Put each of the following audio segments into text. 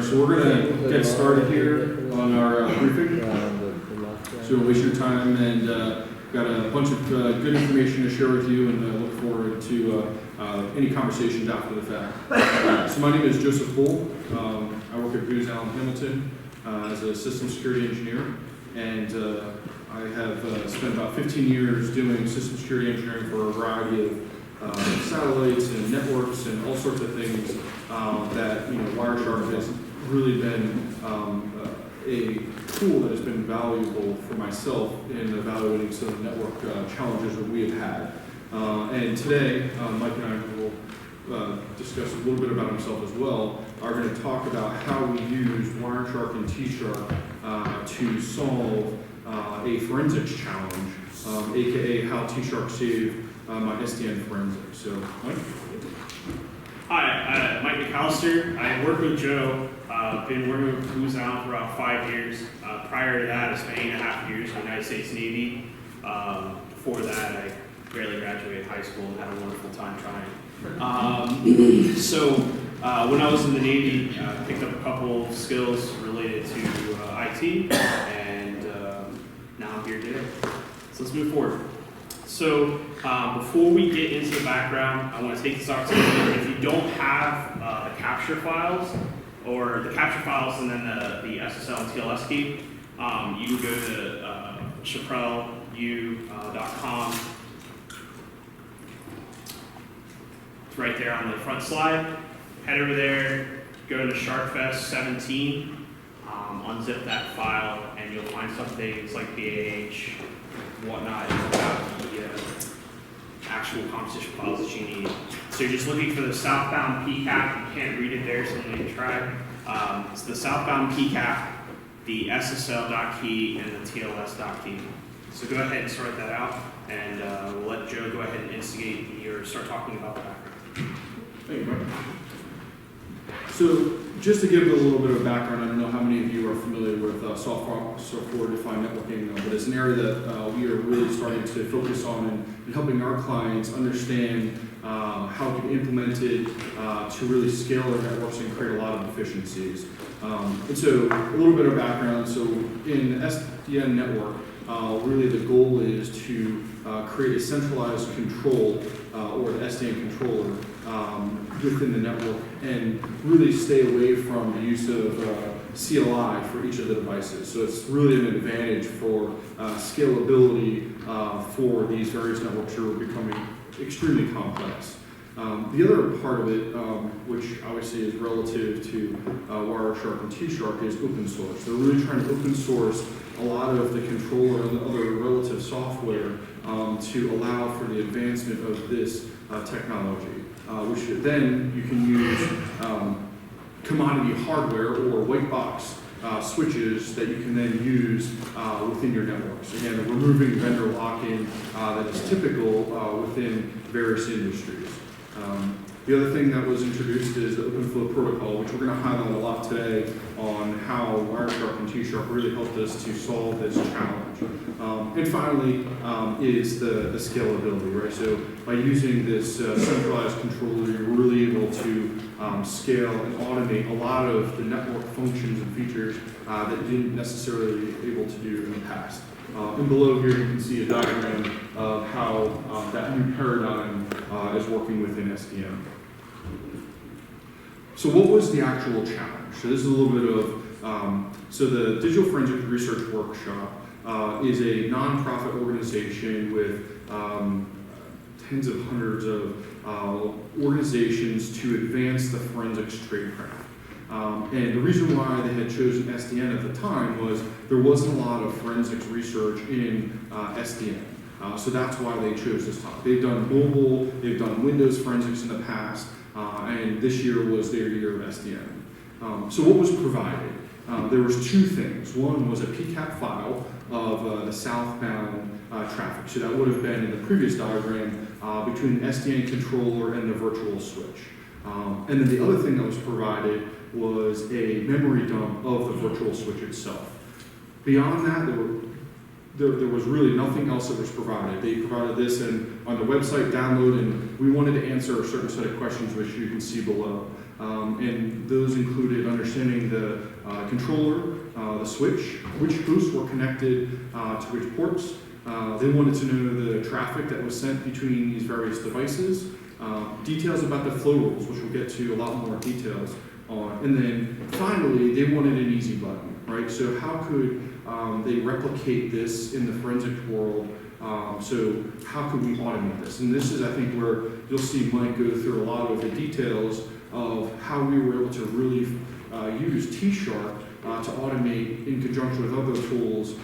so we're going to get started here on our briefing. So we'll waste your time, and got a bunch of good information to share with you, and look forward to any conversations after the fact. So my name is Joseph Bull. I work at Booz Allen Hamilton as a system security engineer, and I have spent about 15 years doing system security engineering for a variety of satellites and networks and all sorts of things that Wireshark has really been a tool that has been valuable for myself in evaluating some of the network challenges that we have had. And today, Mike and I will discuss a little bit about himself as well, are going to talk about how we use Wireshark and tshark to solve a forensics challenge, aka how tshark saved my SDN Forensics. So, Mike? Hi, Mike McAlister. I work with Joe. Been working with Booz Allen for about 5 years. Prior to that, I spent 8.5 years in the United States Navy. Before that, I barely graduated high school and had a wonderful time trying. So when I was in the Navy, I picked up a couple of skills related to IT, and now I'm here today. So let's move forward. So before we get into the background, I want to take this opportunity. If you don't have the capture files, or the capture files and then the SSL and TLS key, you can go to chaparral.com. It's right there on the front slide. Head over there, go to SharkFest 17, unzip that file, and you'll find some things like BAH, whatnot, about the actual composition files that you need. So you're just looking for the southbound PCAP. You can't read it there, so you need to try. It's the southbound PCAP, the SSL.key, and the TLS.key. So go ahead and sort that out, and we'll let Joe go ahead and instigate or start talking about the background. Thank you, Mike. So just to give a little bit of background, I don't know how many of you are familiar with software-defined networking, but it's an area that we are really starting to focus on and helping our clients understand how to implement it to really scale their networks and create a lot of efficiencies. And so a little bit of background. So in the SDN network, really the goal is to create a centralized control or the SDN controller within the network, and really stay away from the use of CLI for each of the devices. So it's really an advantage for scalability for these various networks that are becoming extremely complex. The other part of it, which obviously is relative to Wireshark and tshark, is open source. They're really trying to open source a lot of the controller and the other relative software to allow for the advancement of this technology, which then you can use commodity hardware or white box switches that you can then use within your networks. Again, removing vendor lock-in that is typical within various industries. The other thing that was introduced is the OpenFlow protocol, which we're going to highlight a lot today on how Wireshark and tshark really helped us to solve this challenge. And finally is the scalability, right? So by using this centralized controller, you're really able to scale and automate a lot of the network functions and features that you didn't necessarily able to do in the past. And below here you can see a diagram of how that new paradigm is working within SDN. So what was the actual challenge? So this is a little bit of, so the Digital Forensics Research Workshop is a nonprofit organization with tens of hundreds of organizations to advance the forensics tradecraft. And the reason why they had chosen SDN at the time was there wasn't a lot of forensics research in SDN. So that's why they chose this topic. They've done mobile, they've done Windows forensics in the past, and this year was their year of SDN. So what was provided? There was two things. One was a PCAP file of the southbound traffic. So that would have been in the previous diagram between the SDN controller and the virtual switch. And then the other thing that was provided was a memory dump of the virtual switch itself. Beyond that, there was really nothing else that was provided. They provided this on the website download, and we wanted to answer a certain set of questions, which you can see below. And those included understanding the controller, the switch, which hosts were connected to which ports. They wanted to know the traffic that was sent between these various devices, details about the flow rules, which we'll get to a lot more details on. And then finally, they wanted an easy button, right? So how could they replicate this in the forensic world? So how could we automate this? And this is, I think, where you'll see Mike go through a lot of the details of how we were able to really use tshark to automate, in conjunction with other tools,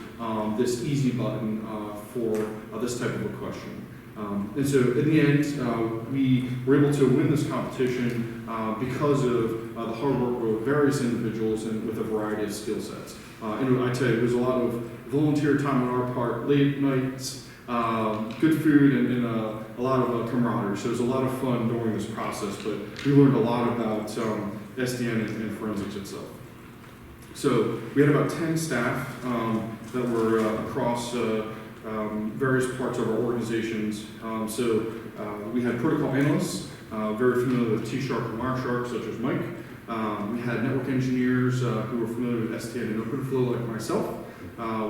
this easy button for this type of a question. And so in the end, we were able to win this competition because of the hard work of various individuals and with a variety of skill sets. And I tell you, there's a lot of volunteer time on our part, late nights, good food, and a lot of camaraderie. So it was a lot of fun during this process, but we learned a lot about SDN and forensics itself. So we had about 10 staff that were across various parts of our organizations. So we had protocol analysts, very familiar with tshark and Wireshark, such as Mike. We had network engineers who were familiar with SDN and OpenFlow, like myself.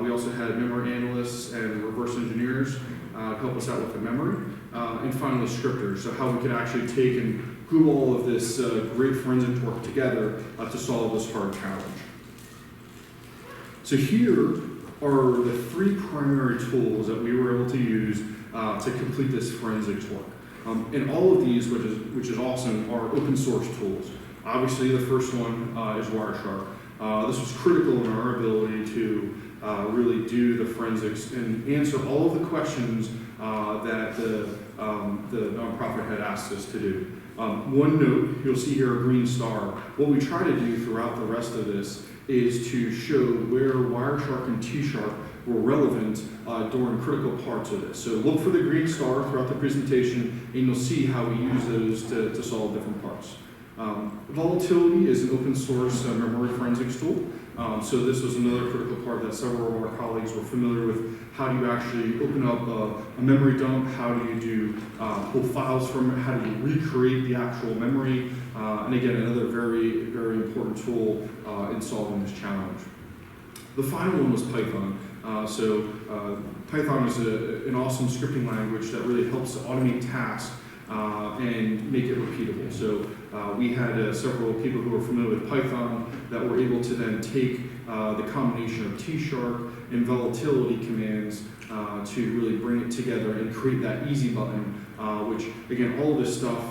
We also had memory analysts and reverse engineers help us out with the memory. And finally, scripters, so how we could actually take and glue all of this great forensic work together to solve this hard challenge. So here are the three primary tools that we were able to use to complete this forensics work. And all of these, which is awesome, are open source tools. Obviously, the first one is Wireshark. This was critical in our ability to really do the forensics and answer all of the questions that the nonprofit had asked us to do. One note, you'll see here a green star. What we try to do throughout the rest of this is to show where Wireshark and tshark were relevant during critical parts of this. So look for the green star throughout the presentation, and you'll see how we use those to solve different parts. Volatility is an open source memory forensics tool. So this was another critical part that several of our colleagues were familiar with. How do you actually open up a memory dump? How do you do pull files from it? How do you recreate the actual memory? And again, another very, very important tool in solving this challenge. The final one was Python. Python is an awesome scripting language that really helps to automate tasks and make it repeatable. So we had several people who were familiar with Python that were able to then take the combination of tshark and volatility commands to really bring it together and create that easy button, which again, all of this stuff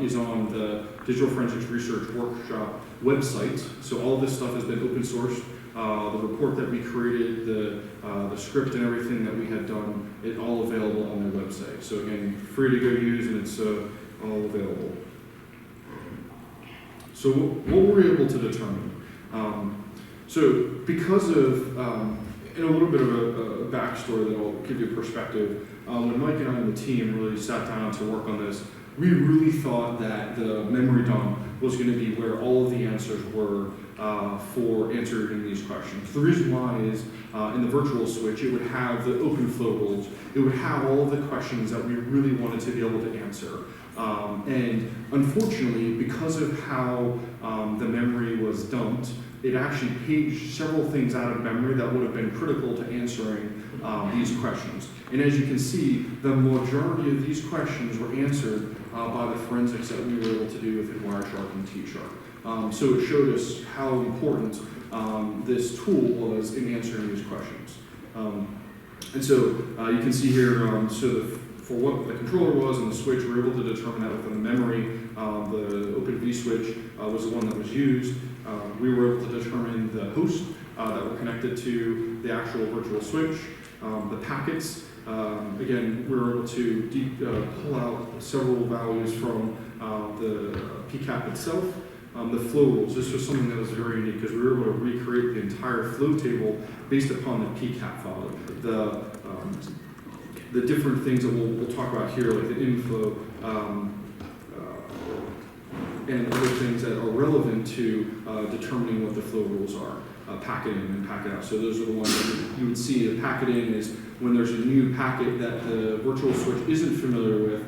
is on the Digital Forensics Research Workshop website. So all of this stuff has been open sourced. The report that we created, the script and everything that we had done, it's all available on their website. So again, free to go use, and it's all available. So what were we able to determine? So because of, and a little bit of a backstory that will give you a perspective, when Mike and I and the team really sat down to work on this, we really thought that the memory dump was going to be where all of the answers were for answering these questions. The reason why is in the virtual switch, it would have the open flow rules. It would have all of the questions that we really wanted to be able to answer. And unfortunately, because of how the memory was dumped, it actually paged several things out of memory that would have been critical to answering these questions. And as you can see, the majority of these questions were answered by the forensics that we were able to do within Wireshark and tshark. So it showed us how important this tool was in answering these questions. And so you can see here, for what the controller was and the switch, we were able to determine that within the memory. The Open vSwitch was the one that was used. We were able to determine the host that were connected to the actual virtual switch. The packets, again, we were able to pull out several values from the PCAP itself. The flow rules, this was something that was very unique because we were able to recreate the entire flow table based upon the PCAP file. The different things that we'll talk about here, like the inflow, and other things that are relevant to determining what the flow rules are, packet in and packet out. So those are the ones that you would see. A packet in is when there's a new packet that the virtual switch isn't familiar with,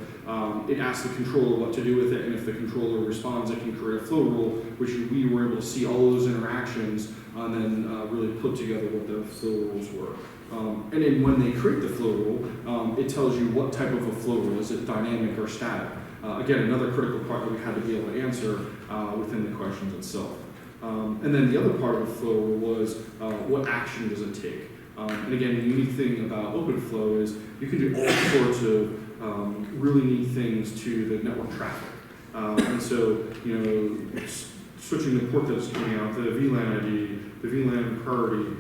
it asks the controller what to do with it, and if the controller responds, it can create a flow rule, which we were able to see all those interactions and then really put together what the flow rules were. And then when they create the flow rule, it tells you what type of a flow rule. Is it dynamic or static? Again, another critical part that we had to be able to answer within the questions itself. And then the other part of the flow rule was what action does it take? And again, the unique thing about OpenFlow is you can do all sorts of really neat things to the network traffic. And so, you know, switching the port that's coming out, the VLAN ID, the VLAN priority,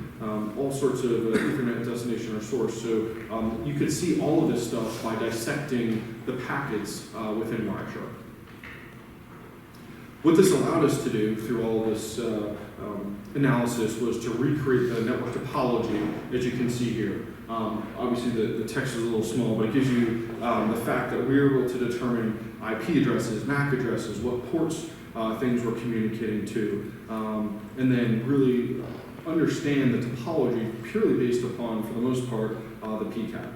all sorts of Ethernet destination or source. So you could see all of this stuff by dissecting the packets within Wireshark. What this allowed us to do through all this analysis was to recreate the network topology, as you can see here. Obviously the text is a little small, but it gives you the fact that we were able to determine IP addresses, MAC addresses, what ports things were communicating to, and then really understand the topology purely based upon, for the most part, the PCAP.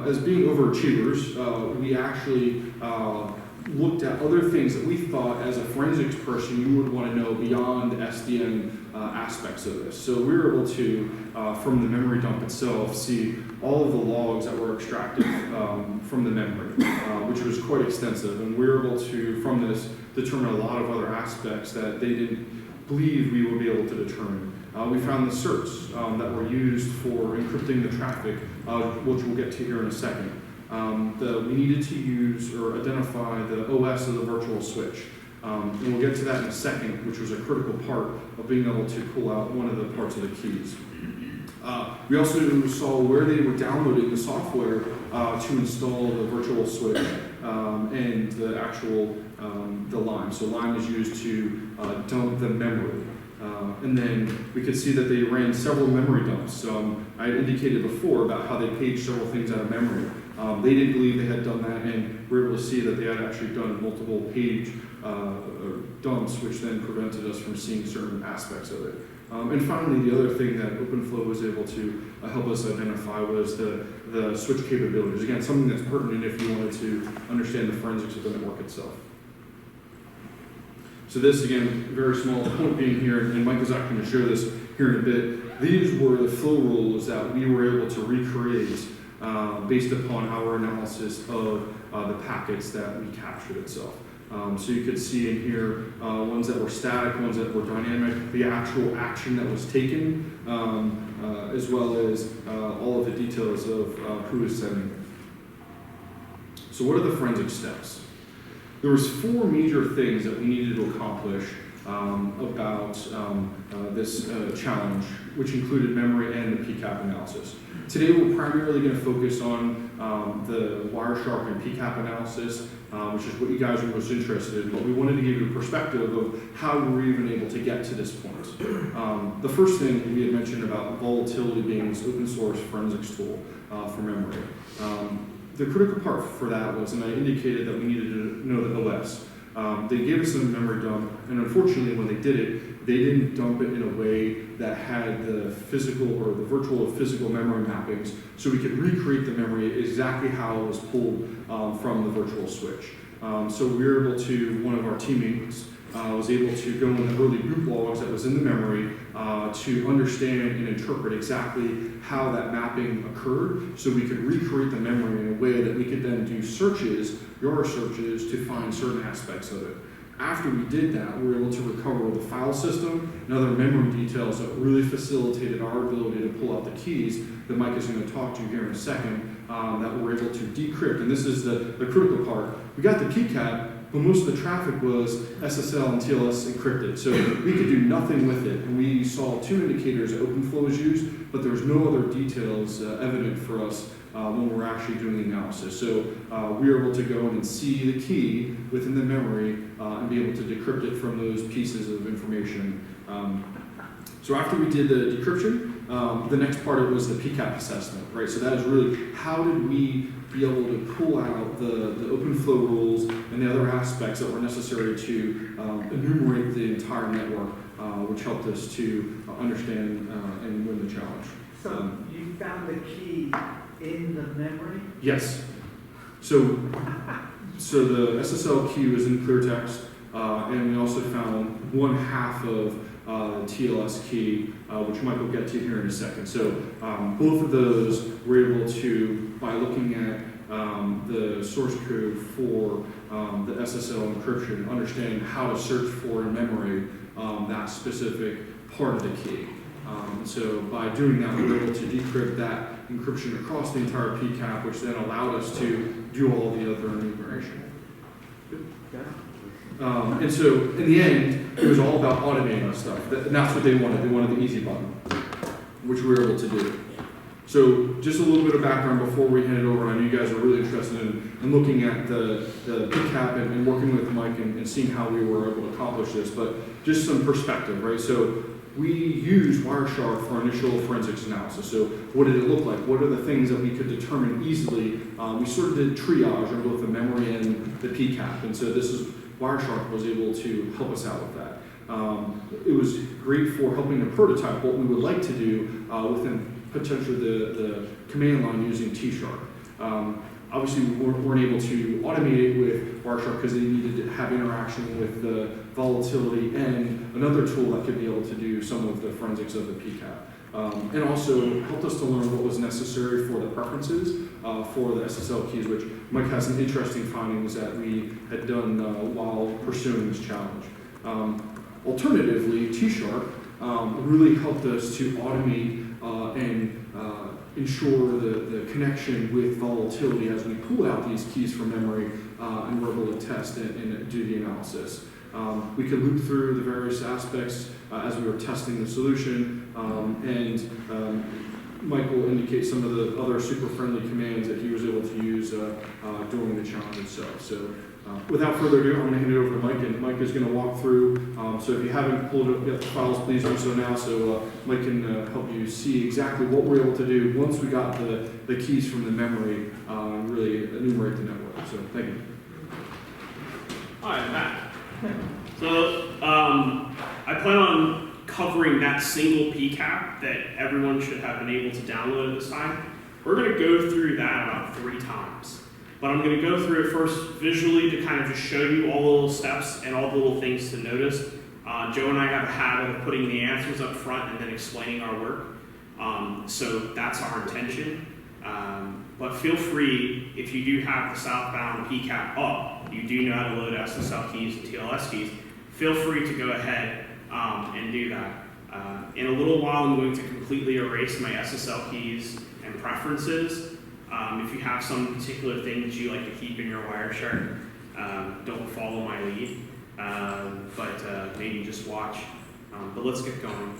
As being overachievers, we actually looked at other things that we thought, as a forensics person, you would want to know beyond the SDN aspects of this. So we were able to, from the memory dump itself, see all of the logs that were extracted from the memory, which was quite extensive. And we were able to, from this, determine a lot of other aspects that they didn't believe we would be able to determine. We found the certs that were used for encrypting the traffic, which we'll get to here in a second. We needed to use or identify the OS of the virtual switch. And we'll get to that in a second, which was a critical part of being able to pull out one of the parts of the keys. We also saw where they were downloading the software to install the virtual switch and the actual the lime. So lime is used to dump the memory. And then we could see that they ran several memory dumps. I indicated before about how they paged several things out of memory. They didn't believe they had done that, and we were able to see that they had actually done multiple page dumps, which then prevented us from seeing certain aspects of it. And finally, the other thing that OpenFlow was able to help us identify was the switch capabilities. Again, something that's pertinent if you wanted to understand the forensics of the network itself. So this, again, very small, point being here, and Mike is actually going to show this here in a bit. These were the flow rules that we were able to recreate based upon our analysis of the packets that we captured itself. So you could see in here ones that were static, ones that were dynamic, the actual action that was taken, as well as all of the details of who is sending it. So what are the forensic steps? There was 4 major things that we needed to accomplish about this challenge, which included memory and the PCAP analysis. Today we're primarily going to focus on the Wireshark and PCAP analysis, which is what you guys are most interested in, but we wanted to give you a perspective of how we were even able to get to this point. The first thing we had mentioned about volatility being this open source forensics tool for memory. The critical part for that was, and I indicated that we needed to know the OS. They gave us a memory dump, and unfortunately when they did it, they didn't dump it in a way that had the physical or the virtual or physical memory mappings, so we could recreate the memory exactly how it was pulled from the virtual switch. So we were able to, one of our teammates was able to go in the early boot logs that was in the memory to understand and interpret exactly how that mapping occurred, so we could recreate the memory in a way that we could then do searches, your searches, to find certain aspects of it. After we did that, we were able to recover the file system and other memory details that really facilitated our ability to pull out the keys that Mike is going to talk to you here in a second, that we're able to decrypt. And this is the critical part. We got the PCAP, but most of the traffic was SSL and TLS encrypted, so we could do nothing with it. And we saw 2 indicators that OpenFlow was used, but there was no other details evident for us when we were actually doing the analysis. So we were able to go in and see the key within the memory and be able to decrypt it from those pieces of information. So after we did the decryption, the next part of it was the PCAP assessment, right? So that is really, how did we be able to pull out the OpenFlow rules and the other aspects that were necessary to enumerate the entire network, which helped us to understand and win the challenge. So you found the key in the memory? Yes. So the SSL key was in clear text, and we also found one half of the TLS key, which Mike will get to here in a second. So both of those we're able to, by looking at the source code for the SSL encryption, understand how to search for in memory that specific part of the key. So by doing that, we were able to decrypt that encryption across the entire PCAP, which then allowed us to do all the other enumeration. And so in the end, it was all about automating stuff. And that's what they wanted. They wanted the easy button, which we were able to do. So just a little bit of background before we hand it over. I know you guys are really interested in looking at the PCAP and working with Mike and seeing how we were able to accomplish this, but just some perspective, right? So we used Wireshark for initial forensics analysis. So what did it look like? What are the things that we could determine easily? We sort of did triage on both the memory and the PCAP. And so Wireshark was able to help us out with that. It was great for helping to prototype what we would like to do within potentially the command line using tshark. Obviously, we weren't able to automate it with Wireshark because they needed to have interaction with the volatility and another tool that could be able to do some of the forensics of the PCAP. And also helped us to learn what was necessary for the preferences for the SSL keys, which Mike has some interesting findings that we had done while pursuing this challenge. Alternatively, tshark really helped us to automate and ensure the connection with volatility as we pull out these keys from memory and we're able to test and do the analysis. We could loop through the various aspects as we were testing the solution, and Mike will indicate some of the other super friendly commands that he was able to use during the challenge itself. So without further ado, I'm going to hand it over to Mike, and Mike is going to walk through. So if you haven't pulled up yet the files, please do so now, so Mike can help you see exactly what we're able to do once we got the keys from the memory and really enumerate the network. So thank you. Hi, I'm back. So I plan on covering that single PCAP that everyone should have been able to download at this time. We're going to go through that about 3 times. But I'm going to go through it first visually to kind of just show you all the little steps and all the little things to notice. Joe and I have a habit of putting the answers up front and then explaining our work. So that's our intention. But feel free, if you do have the southbound PCAP up, you do know how to load SSL keys and TLS keys, feel free to go ahead and do that. In a little while, I'm going to completely erase my SSL keys and preferences. If you have some particular things you like to keep in your Wireshark, don't follow my lead, but maybe just watch. But let's get going.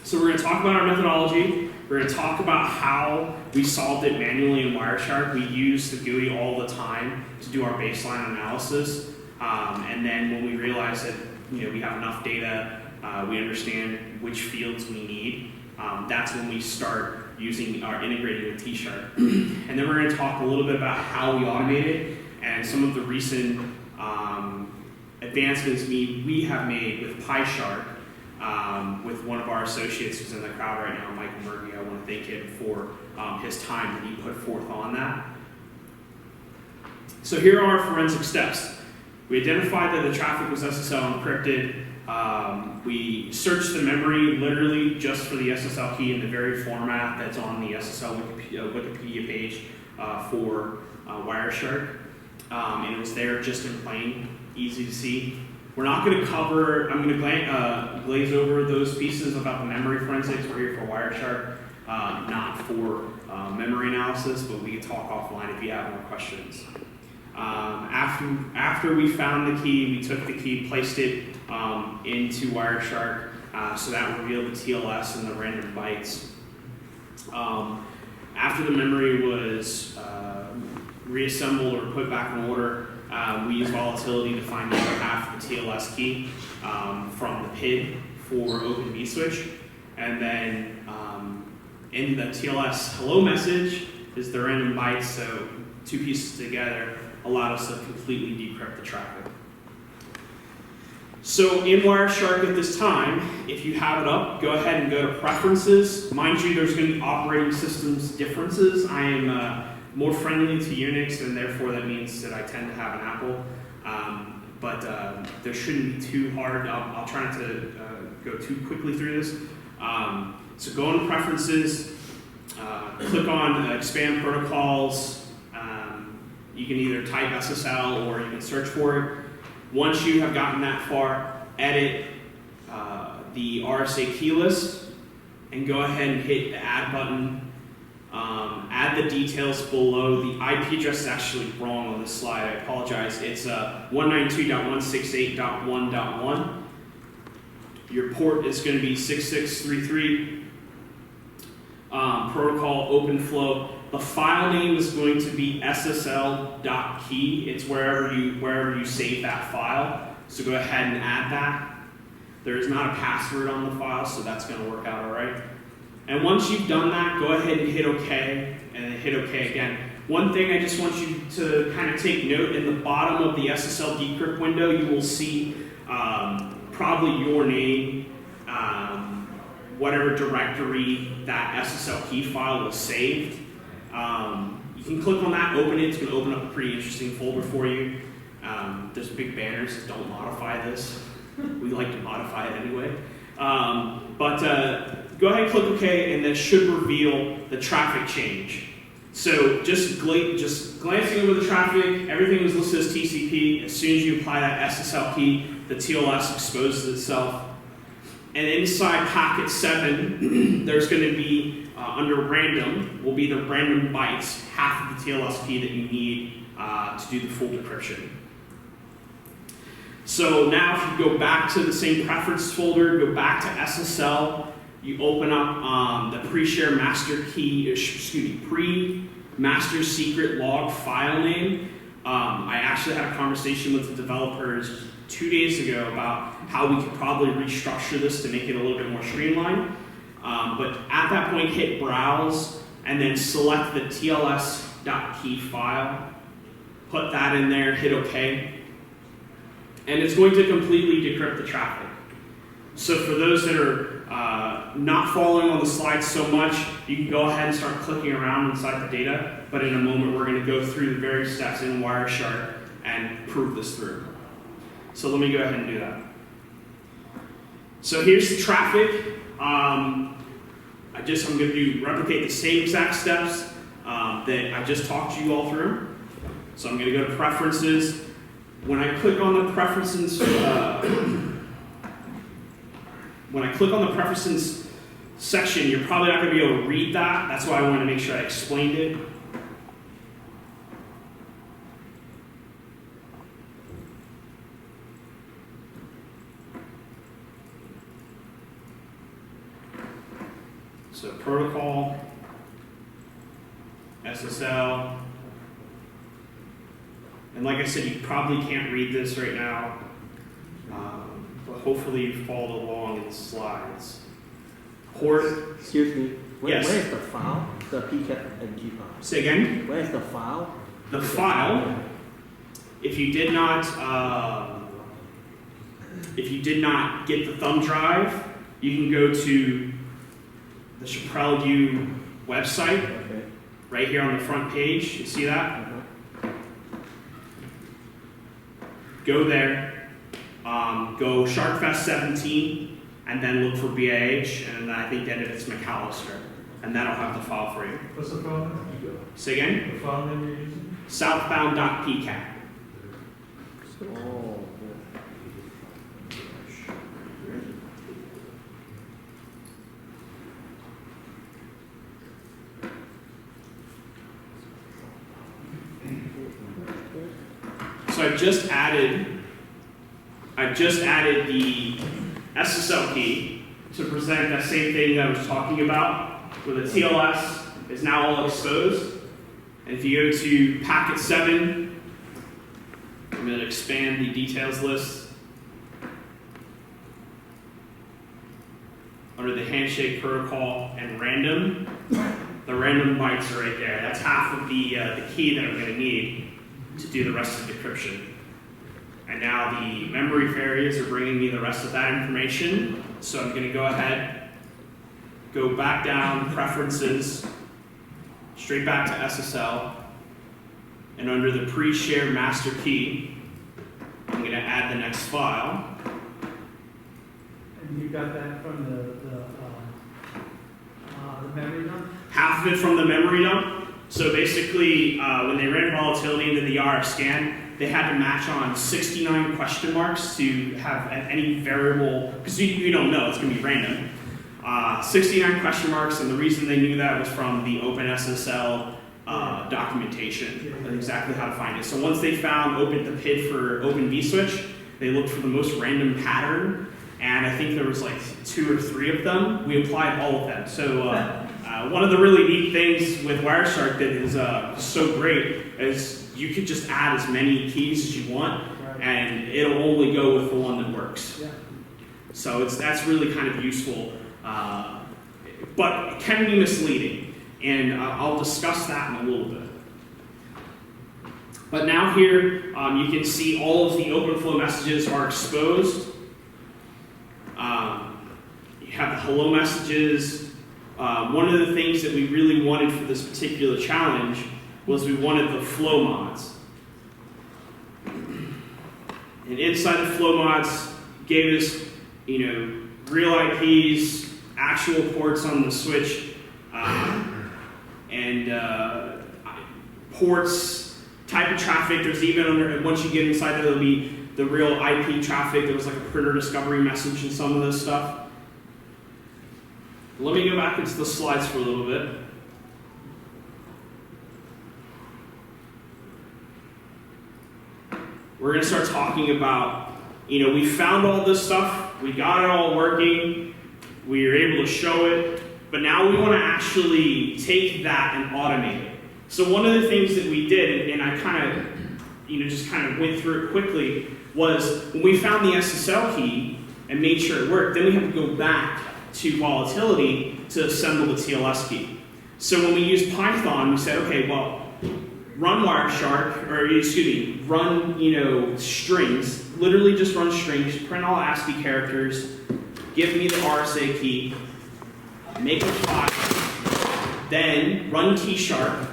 So we're going to talk about our methodology. We're going to talk about how we solved it manually in Wireshark. We use the GUI all the time to do our baseline analysis. And then when we realize that we have enough data, we understand which fields we need, that's when we start using our integrated with tshark. And then we're going to talk a little bit about how we automate it and some of the recent advancements we have made with PyShark with one of our associates who's in the crowd right now, Michael Murphy. I want to thank him for his time that he put forth on that. So here are our forensic steps. We identified that the traffic was SSL encrypted. We searched the memory literally just for the SSL key in the very format that's on the SSL Wikipedia page for Wireshark. And it was there just in plain, easy to see. We're not going to cover, I'm going to glaze over those pieces about the memory forensics. We're here for Wireshark, not for memory analysis, but we can talk offline if you have more questions. After we found the key, we took the key, placed it into Wireshark, so that revealed the TLS and the random bytes. After the memory was reassembled or put back in order, we used volatility to find the other half of the TLS key from the PID for Open vSwitch. And then in the TLS hello message is the random bytes, so 2 pieces together allowed us to completely decrypt the traffic. So in Wireshark at this time, if you have it up, go ahead and go to Preferences. Mind you, there's going to be operating systems differences. I am more friendly to Unix, and therefore that means that I tend to have an Apple. But there shouldn't be too hard. I'll try not to go too quickly through this. So go into Preferences, click on Expand Protocols. You can either type SSL or you can search for it. Once you have gotten that far, edit the RSA key list and go ahead and hit the Add button. Add the details below. The IP address is actually wrong on this slide. I apologize. It's 192.168.1.1. Your port is going to be 6633. Protocol OpenFlow. The file name is going to be ssl.key. It's wherever you save that file. So go ahead and add that. There is not a password on the file, so that's going to work out all right. And once you've done that, go ahead and hit OK, and then hit OK again. One thing I just want you to kind of take note, in the bottom of the SSL decrypt window, you will see probably your name, whatever directory that SSL key file was saved. You can click on that, open it. It's going to open up a pretty interesting folder for you. There's big banners that don't modify this. We like to modify it anyway. Go ahead and click OK, and that should reveal the traffic change. So just glancing over the traffic, everything was listed as TCP. As soon as you apply that SSL key, the TLS exposes itself. And inside packet 7, there's going to be, under random, will be the random bytes, half of the TLS key that you need to do the full decryption. So now if you go back to the same preference folder, go back to SSL, you open up the pre-share master key, pre-master secret log file name. I actually had a conversation with the developers 2 days ago about how we could probably restructure this to make it a little bit more streamlined. But at that point, hit Browse, and then select the tls.key file. Put that in there, hit OK. And it's going to completely decrypt the traffic. So for those that are not following on the slides so much, you can go ahead and start clicking around inside the data. But in a moment, we're going to go through the various steps in Wireshark and prove this through. So let me go ahead and do that. So here's the traffic. I'm going to replicate the same exact steps that I just talked to you all through. So I'm going to go to Preferences. When I click on the Preferences, section, you're probably not going to be able to read that. That's why I want to make sure I explained it. So protocol, SSL, and like I said, you probably can't read this right now, but hopefully you followed along in the slides. Port. Excuse me. Yes. Where is the file? The PCAP and G file. Say again? Where is the file? The file, if you did not get the thumb drive, you can go to the Chaparral U website, Okay. right here on the front page. You see that? Go there, go SharkFest 17, and then look for BAH, and I think then it's McAlister, and that'll have the file for you. What's the file name? Say again? The file name you're using? Southbound.pcat. Oh. So I just added the SSL key to present that same thing that I was talking about, where the TLS is now all exposed. And if you go to packet 7, I'm going to expand the details list. Under the handshake protocol and random, the random bytes are right there. That's half of the key that I'm going to need to do the rest of the decryption. And now the memory fairies are bringing me the rest of that information. So I'm going to go ahead, go back down, preferences, straight back to SSL, and under the pre-shared master key, I'm going to add the next file. And you got that from the memory dump? Half of it from the memory dump. So basically, when they ran volatility into the RF scan, they had to match on 69 question marks to have any variable, because you don't know, it's going to be random. 69 question marks, and the reason they knew that was from the OpenSSL documentation of exactly how to find it. So once they found the PID for Open vSwitch, they looked for the most random pattern, and I think there was like 2 or 3 of them. We applied all of them. So one of the really neat things with Wireshark that is so great is you could just add as many keys as you want, and it'll only go with the one that works. Yeah. So that's really kind of useful, but it can be misleading, and I'll discuss that in a little bit. But now here, you can see all of the OpenFlow messages are exposed. You have the hello messages. One of the things that we really wanted for this particular challenge was we wanted the flow mods. And inside the flow mods gave us, real IPs, actual ports on the switch, and ports, type of traffic. There's even once you get inside there, there'll be the real IP traffic. There was like a printer discovery message and some of this stuff. Let me go back into the slides for a little bit. We're going to start talking about, we found all this stuff, we got it all working, we were able to show it, but now we want to actually take that and automate it. So one of the things that we did, and I kind of, just kind of went through it quickly, was when we found the SSL key and made sure it worked, then we had to go back to volatility to assemble the TLS key. So when we used Python, we said, okay, well, run Wireshark, run, strings, literally just run strings, print all ASCII characters, give me the RSA key, make a file, then run tshark,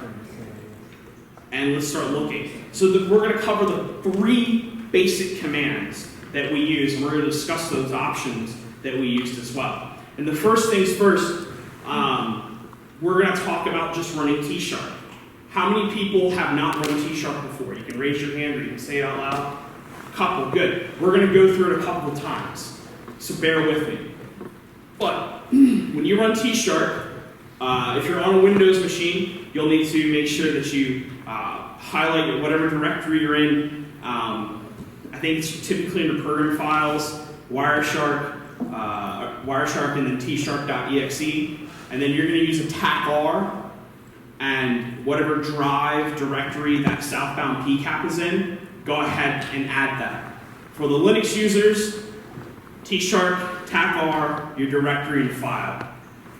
and let's start looking. So we're going to cover the 3 basic commands that we use, and we're going to discuss those options that we used as well. And the first things first, we're going to talk about just running tshark. How many people have not run tshark before? You can raise your hand or you can say it out loud. A couple, good. We're going to go through it a couple of times, so bear with me. But when you run tshark, if you're on a Windows machine, you'll need to make sure that you highlight whatever directory you're in. I think it's typically under program files, Wireshark, and then tshark.exe. And then you're going to use a TAC-R, and whatever drive directory that southbound PCAP is in, go ahead and add that. For the Linux users, tshark, TAC-R, your directory and file.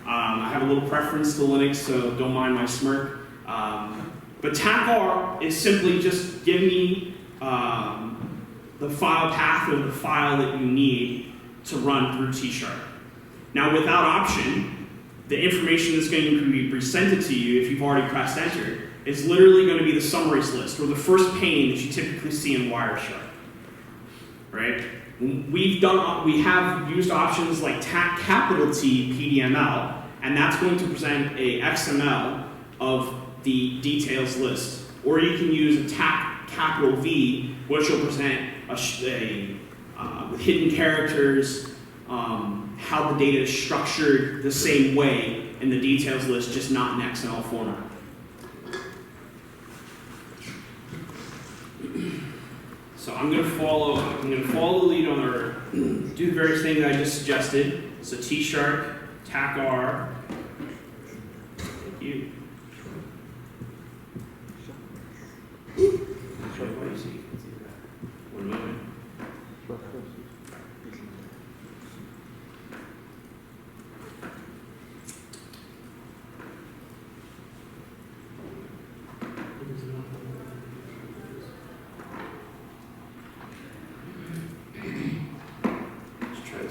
I have a little preference to Linux, so don't mind my smirk. But TAC-R is simply just give me the file path or the file that you need to run through tshark. Now, without option, the information that's going to be presented to you if you've already pressed enter is literally going to be the summaries list or the first pane that you typically see in Wireshark. Right? We have used options like TAC capital T PDML, and that's going to present a XML of the details list. Or you can use a TAC capital V, which will present with hidden characters, how the data is structured the same way in the details list, just not in XML format. So I'm going to follow the lead on our do the various things I just suggested. So tshark, TAC-R. Thank you. One moment.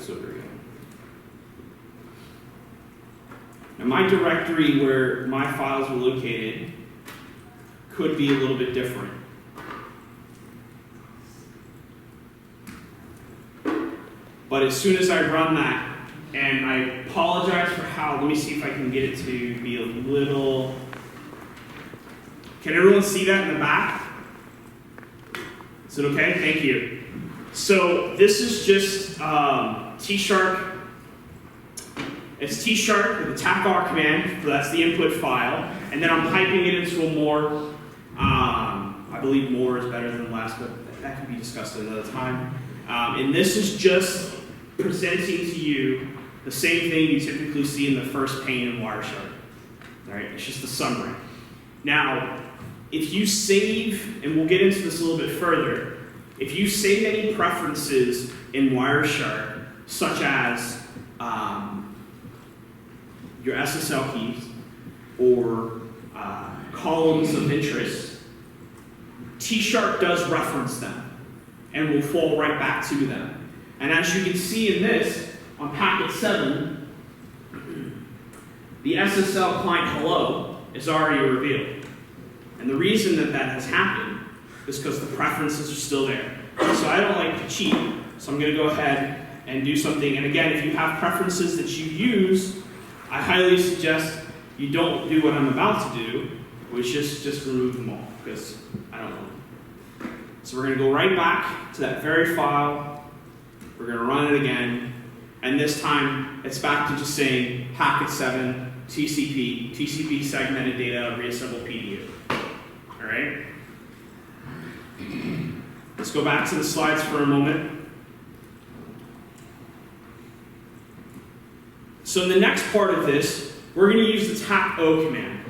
So there we go. Now my directory where my files were located could be a little bit different. But as soon as I run that, and I apologize for how, let me see if I can get it to be a little, can everyone see that in the back? Is it okay? Thank you. So this is just tshark. It's tshark with the TACR command, so that's the input file, and then I'm piping it into a more, I believe more is better than less, but that can be discussed another time. And this is just presenting to you the same thing you typically see in the first pane in Wireshark. All right, it's just the summary. Now, if you save, and we'll get into this a little bit further, if you save any preferences in Wireshark, such as your SSL keys or columns of interest, tshark does reference them and will fall right back to them. And as you can see in this, on packet 7, the SSL client hello is already revealed. And the reason that that has happened is because the preferences are still there. So I don't like to cheat, so I'm going to go ahead and do something. And again, if you have preferences that you use, I highly suggest you don't do what I'm about to do, which is just remove them all, because I don't know. So we're going to go right back to that very file. We're going to run it again. And this time, it's back to just saying packet 7, TCP segmented data, reassemble PDU. All right? Let's go back to the slides for a moment. So in the next part of this, we're going to use the tac-o command.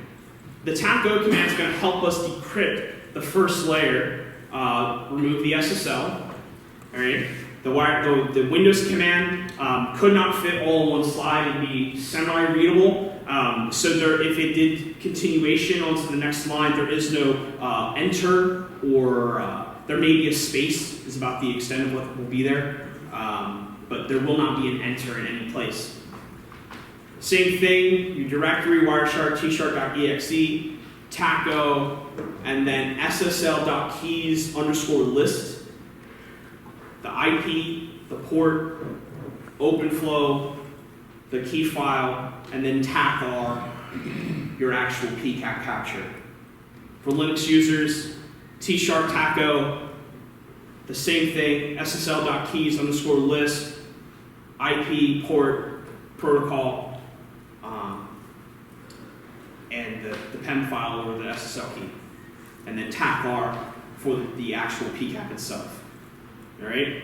The tac-o command is going to help us decrypt the first layer, remove the SSL. All right? The Windows command could not fit all in one slide and be semi-readable. So if it did continuation onto the next line, there is no enter, or there may be a space, is about the extent of what will be there. But there will not be an enter in any place. Same thing, your directory, Wireshark, tshark.exe, taco, and then ssl.keys _ list, the IP, the port, OpenFlow, the key file, and then TACR, your actual PCAP capture. For Linux users, tshark taco, the same thing, ssl.keys _ list, IP, port, protocol, and the PEM file or the SSL key, and then TACR for the actual PCAP itself. All right?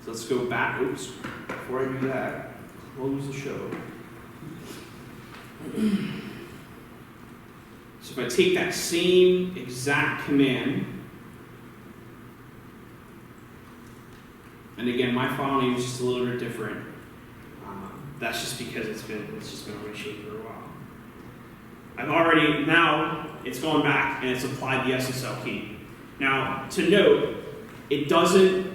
So let's go back. Oops. Before I do that, close the show. So if I take that same exact command, and again, my file name is just a little bit different. That's just because it's just been on my machine for a while. Now it's gone back and it's applied the SSL key. Now, to note, it doesn't,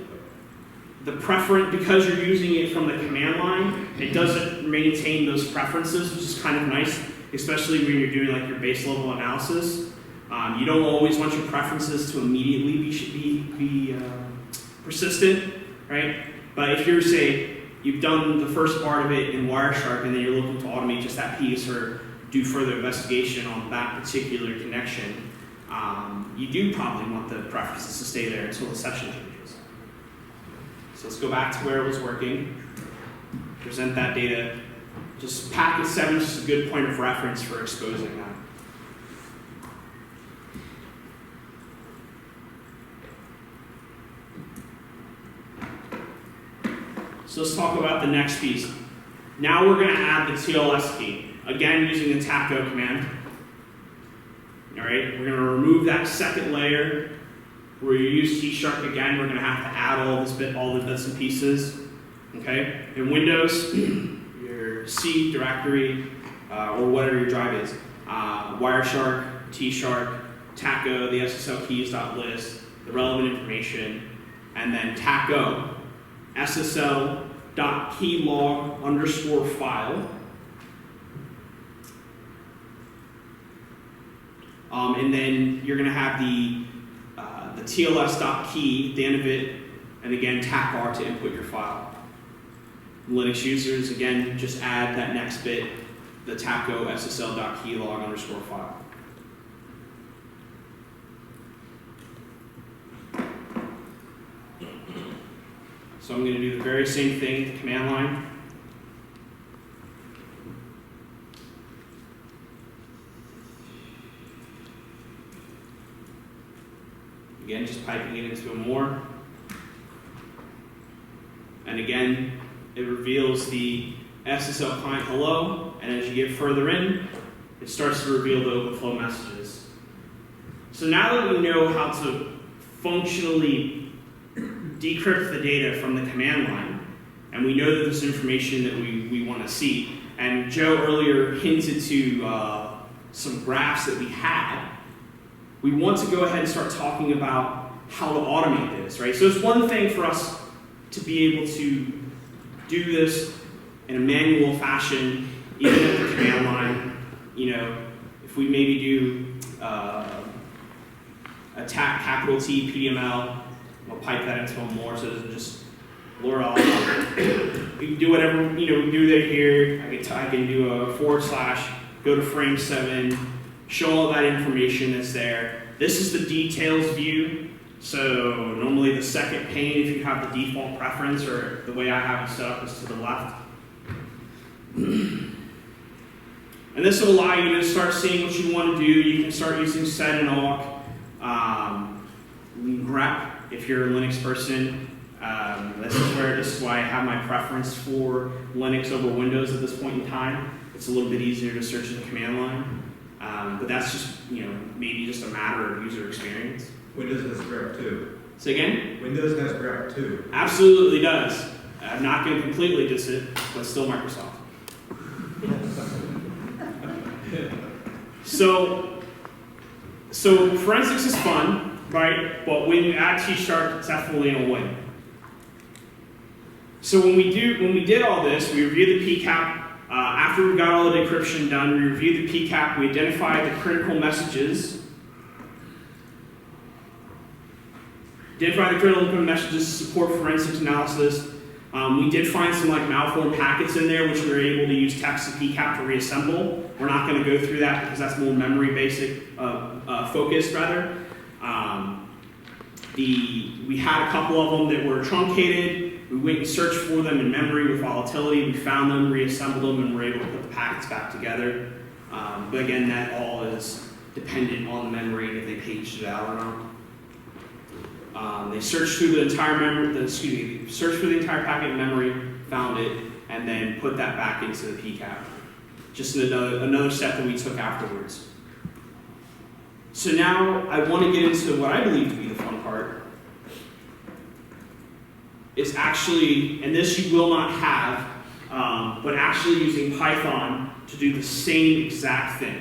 because you're using it from the command line, it doesn't maintain those preferences, which is kind of nice, especially when you're doing like your base level analysis. You don't always want your preferences to immediately be persistent, right? But if you're, say, you've done the first part of it in Wireshark and then you're looking to automate just that piece or do further investigation on that particular connection, you do probably want the preferences to stay there until the session changes. So let's go back to where it was working, present that data. Just packet 7 is just a good point of reference for exposing that. So let's talk about the next piece. Now we're going to add the TLS key, again using the tac-o command. All right, we're going to remove that second layer where you use tshark again. We're going to have to add all the bits and pieces. Okay, in Windows, your C directory or whatever your drive is, Wireshark, tshark, tac-o, the SSL keys.list, the relevant information, and then tac-o. ssl.keylog_file. And then you're going to have the tls.key at the end of it, and again, TAC-R to input your file. Linux users, again, just add that next bit, the taco ssl.keylog_file. So I'm going to do the very same thing with the command line. Again, just piping it into a more. And again, it reveals the SSL client hello, and as you get further in, it starts to reveal the overflow messages. So now that we know how to functionally decrypt the data from the command line, and we know that there's information that we want to see, and Joe earlier hinted to some graphs that we had, we want to go ahead and start talking about how to automate this, right? So it's one thing for us to be able to do this in a manual fashion, even at the command line. You know, if we maybe do attack capital T PDML, we'll pipe that into a more so it doesn't just blur off. We can do whatever, you know, we do that here. I can do a /, go to frame 7, show all that information that's there. This is the details view. So normally the second pane, if you have the default preference, or the way I have it set up, is to the left. And this will allow you to start seeing what you want to do. You can start using set and awk, grep if you're a Linux person. This is why I have my preference for Linux over Windows at this point in time. It's a little bit easier to search in the command line. But that's just, you know, maybe just a matter of user experience. Windows has grep too. Say again? Windows has grep too. Absolutely does. I'm not going to completely diss it, but still Microsoft. So forensics is fun, right? But when you add tshark, it's definitely a win. So when we did all this, we reviewed the PCAP. After we got all the decryption done, we reviewed the PCAP. We identified the critical messages. Identify the critical messages to support forensics analysis. We did find some like malformed packets in there, which we were able to use text to PCAP to reassemble. We're not going to go through that because that's more memory basic focused rather. We had a couple of them that were truncated. We went and searched for them in memory with volatility. We found them, reassembled them, and were able to put the packets back together. But again, that all is dependent on the memory and if they paged it out or not. They searched through the entire searched for the entire packet in memory, found it, and then put that back into the PCAP. Just another step that we took afterwards. So now I want to get into what I believe to be the fun part. Is actually, and this you will not have, but actually using Python to do the same exact thing.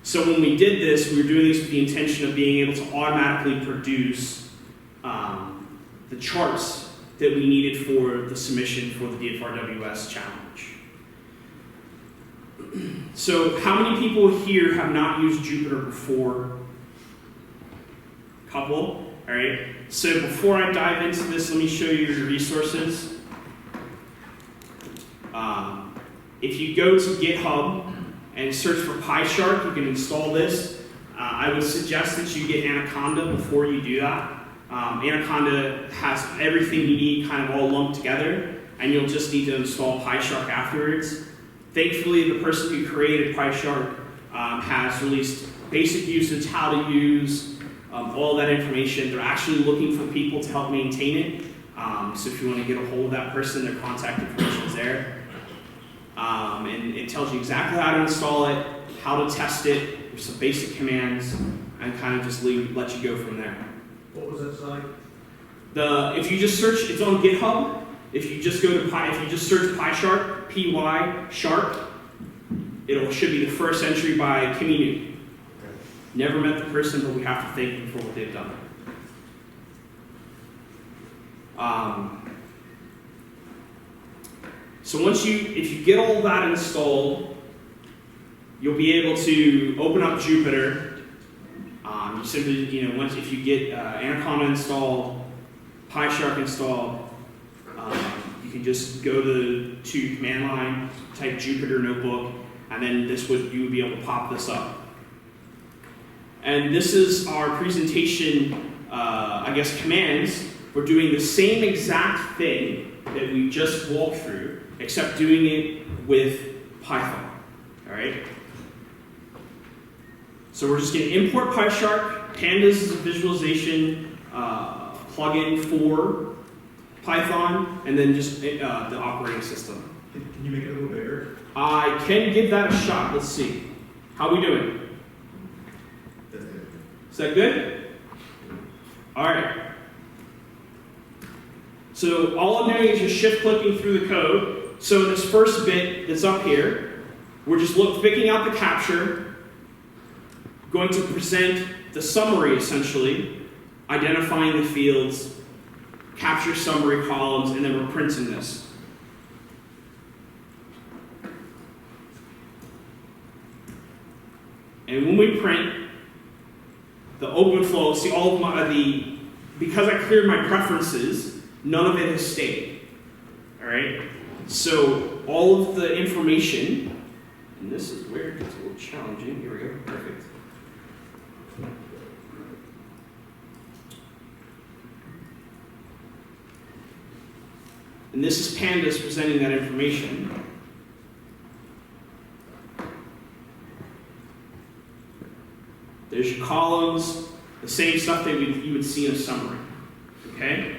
So when we did this, we were doing this with the intention of being able to automatically produce the charts that we needed for the submission for the DFRWS challenge. So how many people here have not used Jupyter before? Couple, all right. So before I dive into this, let me show you your resources. If you go to GitHub and search for PyShark, you can install this. I would suggest that you get Anaconda before you do that. Anaconda has everything you need kind of all lumped together, and you'll just need to install PyShark afterwards. Thankfully, the person who created PyShark has released basic usage, how to use, all that information. They're actually looking for people to help maintain it. So if you want to get a hold of that person, their contact information is there. And it tells you exactly how to install it, how to test it, there's some basic commands, and kind of just let you go from there. What was that site? If you just search, it's on GitHub. If you just go to if you just search PyShark, P-Y, Shark, it should be the first entry by Kimmy New. Never met the person, but we have to thank them for what they've done. So if you get all that installed, you'll be able to open up Jupyter. You simply, if you get Anaconda installed, PyShark installed, you can just go to command line, type Jupyter Notebook, and then you would be able to pop this up. And this is our presentation, commands. We're doing the same exact thing that we just walked through, except doing it with Python. All right. So we're just going to import PyShark. Pandas is a visualization plugin for Python, and then just the operating system. Can you make it a little bigger? I can give that a shot. Let's see. How are we doing? That's good. Is that good? All right. So all I'm doing is just shift clicking through the code. So this first bit that's up here, we're just picking out the capture, going to present the summary essentially, identifying the fields, capture summary columns, and then we're printing this. And when we print, the open flow, see all of because I cleared my preferences, none of it has stayed. All right? So all of the information, and this is where it gets a little challenging. Here we go, perfect. And this is Pandas presenting that information. There's your columns, the same stuff that you would see in a summary. Okay?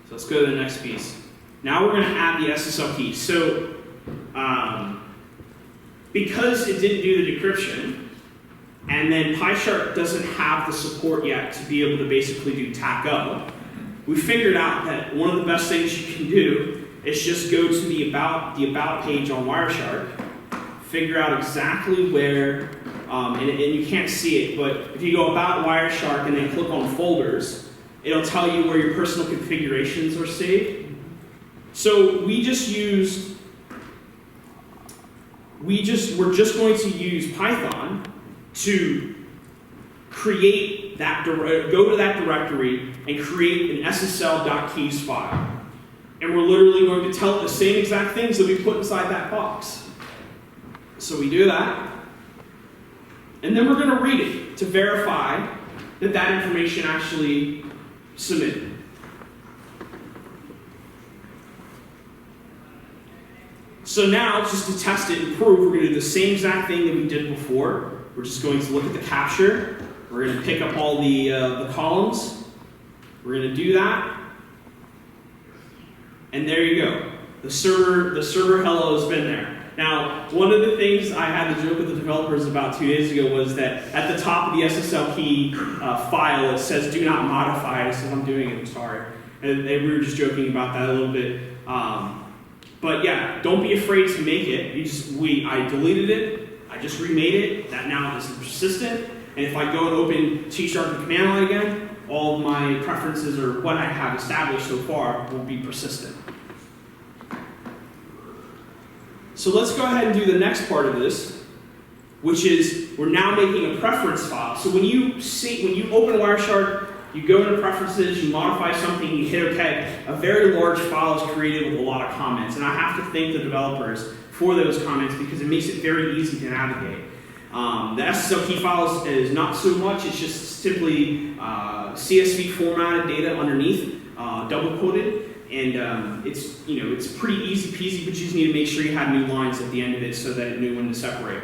So let's go to the next piece. Now we're going to add the SSL key. So because it didn't do the decryption, and then PyShark doesn't have the support yet to be able to basically do TACO, we figured out that one of the best things you can do is just go to the about page on Wireshark, figure out exactly where, and you can't see it, but if you go about Wireshark and then click on folders, it'll tell you where your personal configurations are saved. So we're just going to use Python to create that, go to that directory and create an SSL.keys file. And we're literally going to tell it the same exact things that we put inside that box. So we do that. And then we're going to read it to verify that that information actually submitted. So now, just to test it and prove, we're going to do the same exact thing that we did before. We're just going to look at the capture. We're going to pick up all the columns. We're going to do that. And there you go. The server hello has been there. Now, one of the things I had to joke with the developers about 2 days ago was that at the top of the SSL key file, it says do not modify. I said, I'm doing it, I'm sorry. And we were just joking about that a little bit. But yeah, don't be afraid to make it. I deleted it, I just remade it. That now is persistent. And if I go and open tshark and command line again, all of my preferences or what I have established so far will be persistent. So let's go ahead and do the next part of this, which is we're now making a preference file. So when you open Wireshark, you go into preferences, you modify something, you hit OK, a very large file is created with a lot of comments. And I have to thank the developers for those comments because it makes it very easy to navigate. The SSL key file is not so much, it's just simply CSV formatted data underneath, double quoted. And it's pretty easy peasy, but you just need to make sure you have new lines at the end of it so that it knew when to separate.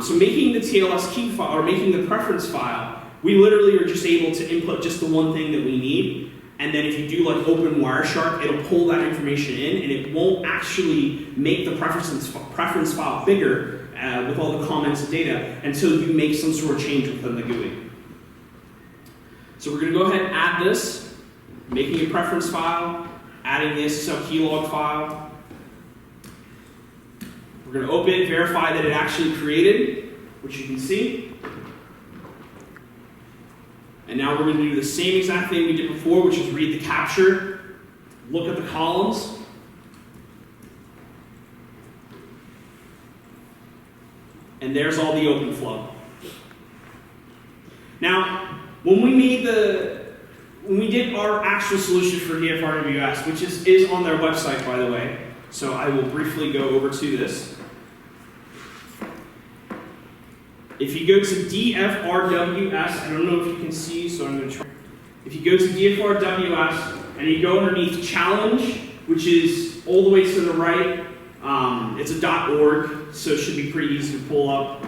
So making the TLS key file, or making the preference file, we literally are just able to input just the one thing that we need. And then if you do like open Wireshark, it'll pull that information in, and it won't actually make the preference file bigger with all the comments and data until you make some sort of change within the GUI. So we're going to go ahead and add this, making a preference file, adding the SSL keylog file. We're going to open it, verify that it actually created, which you can see. And now we're going to do the same exact thing we did before, which is read the capture, look at the columns. And there's all the open flow. Now, when we did our actual solution for DFRWS, which is on their website, by the way, so I will briefly go over to this. If you go to DFRWS, I don't know if you can see, so I'm going to try. If you go to DFRWS and you go underneath challenge, which is all the way to the right, it's a .org, so it should be pretty easy to pull up,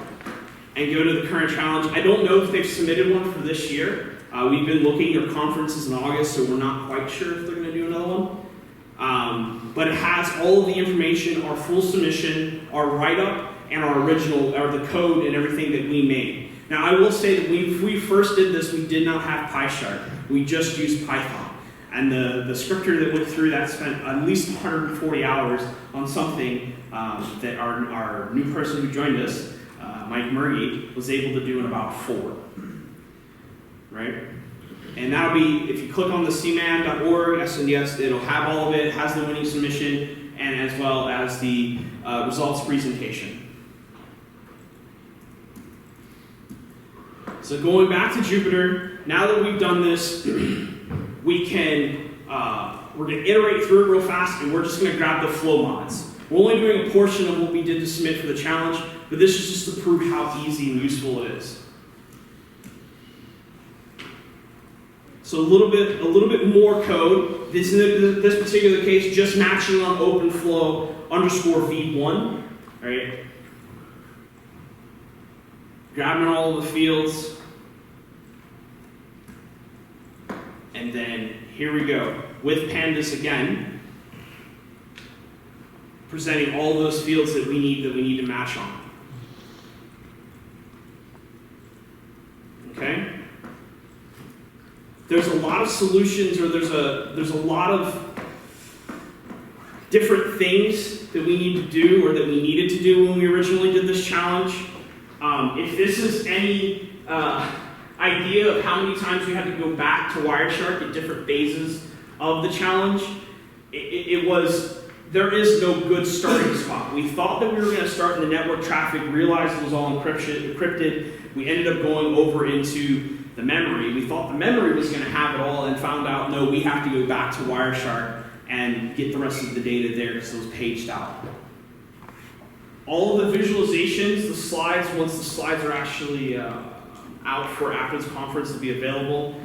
and go to the current challenge. I don't know if they've submitted one for this year. We've been looking, their conference is in August, so we're not quite sure if they're going to do another one. But it has all of the information, our full submission, our write-up, and our original, or the code and everything that we made. Now I will say that when we first did this, we did not have PyShark. We just used Python. And the scripter that went through that spent at least 140 hours on something that our new person who joined us, Mike Murgy, was able to do in about 4. Right? And that'll be, if you click on the cman.org, SNDS, it'll have all of it. It has the winning submission, and as well as the results presentation. So going back to Jupyter, now that we've done this, we can, we're going to iterate through it real fast, and we're just going to grab the flow mods. We're only doing a portion of what we did to submit for the challenge, but this is just to prove how easy and useful it is. So a little bit more code. This in this particular case, just matching on OpenFlow _v1, right? Grabbing all of the fields, and then here we go with pandas again, presenting all those fields that we need to match on. Okay. There's a lot of solutions, or there's a lot of different things that we need to do, or that we needed to do when we originally did this challenge. If this is any idea of how many times we had to go back to Wireshark at different phases of the challenge, there is no good starting spot. We thought that we were going to start in the network traffic, realized it was all encrypted. We ended up going over into the memory. We thought the memory was going to have it all, and found out, no, we have to go back to Wireshark and get the rest of the data there because it was paged out. All of the visualizations, the slides, once the slides are actually out for after this conference to be available,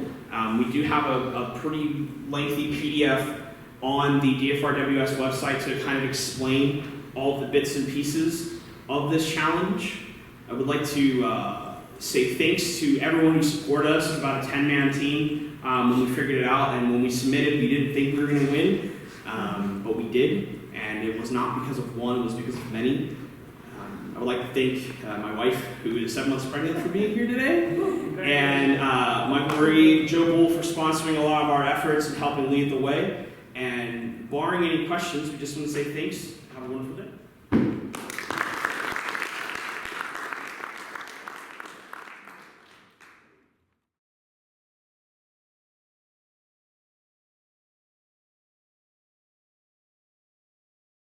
we do have a pretty lengthy PDF on the DFRWS website to kind of explain all of the bits and pieces of this challenge. I would like to say thanks to everyone who supported us. It was about a 10-man team when we figured it out, and when we submitted, we didn't think we were going to win, but we did, and it was not because of one, it was because of many. I would like to thank my wife, who is 7 months pregnant, for being here today, and Mike Murray, Joe Bull for sponsoring a lot of our efforts and helping lead the way. And barring any questions, we just want to say thanks. Have a wonderful day.